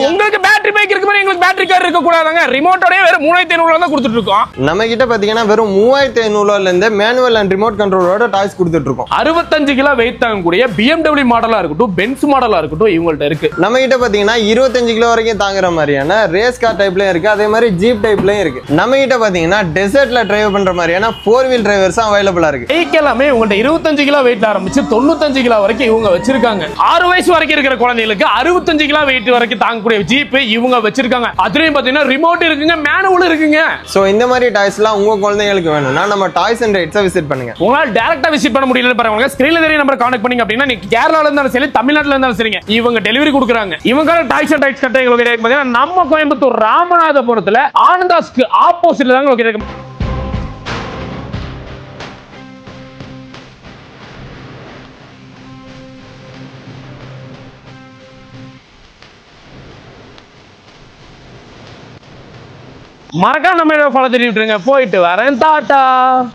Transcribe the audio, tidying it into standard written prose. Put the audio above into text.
உங்களுக்கு battery bike இருக்கு மாதிரி எங்களுக்கு பேட்டரி கார் இருக்க கூடாதாங்க. ரிமோட்டோடயே வெறும் 3500 தான் கொடுத்துட்டு இருக்கோம். நம்ம கிட்ட பாத்தீங்கன்னா வெறும் 3500 இருந்து மேனுவல் அண்ட் ரிமோட் கண்ட்ரோலோட டாய்ஸ் கொடுத்துட்டு இருக்கோம். 65 கிலோ வெயிட் தாங்கக்கூடிய BMW மாடலா இருக்கட்டும், பென்ஸ் மாடலா இருக்கட்டும் இவங்கள்ட்ட இருக்கு. நம்ம கிட்ட பாத்தீங்கன்னா 25 கிலோ வரைக்கும் தாங்குற மாதிரியான ரேஸ் கார் டைப்லயும் இருக்கு, அதே மாதிரி ஜீப் டைப்லயும் இருக்கு. நம்ம கிட்ட பாத்தீங்கன்னா டெசர்ட்ல டிரைவ் பண்ற மாதிரியான 4 வீல் டிரைவர்ஸ் அவைலபிளா இருக்கு. பைக் எல்லாமே உங்கள்ட்ட 25 கிலோ வெயிட் ஆரம்பிச்சு 95 கிலோ வரைக்கும் இவங்க வச்சிருக்காங்க. 6 வயசு வரைக்கும் இருக்கிற குழந்தைகளுக்கு 65 கிலோ வெயிட் வரைக்கும் தாங்கக்கூடிய ஜீப் இவங்க வச்சிருக்காங்க. அதுலயும் பாத்தீங்கன்னா ரிமோட் இருக்குங்க, மேனுவல் இருக்குங்க. சோ இந்த மாதிரி டாய்ஸ்லாம் உங்க குழந்தைகளுக்கு வேணும்னா நம்ம டாய்ஸ் அண்ட் ரைட்ஸை விசிட் பண்ணுங்க. உங்களால டைரக்டா விசிட் பண்ண முடியல பாருங்க, ஸ்கிரீன்ல தெரிய நம்பர் கான்டாக்ட் பண்ணீங்க அப்படின்னா நீங்க கேரளால இருந்தாலும் சரி, தமிழ்நாட்டுல இருந்தாலும் சரிங்க, இவங்க டெலிவரி கொடுக்குறாங்க. இவங்க டாய்ஸ் அண்ட் ரைட்ஸ் கட்ட எங்களுக்கு பாத்தீங்கன்னா நம்ம கோயம்புத்தூர் ராமநாதபுரத்துல ஆனந்தாஸ்க்கு ஆப்போசிட்ல தாங்க இருக்கு. மறக்காம நம்ம ஃபாலோ பண்ணி விட்டுருங்க. போயிட்டு வரேன், டாடா.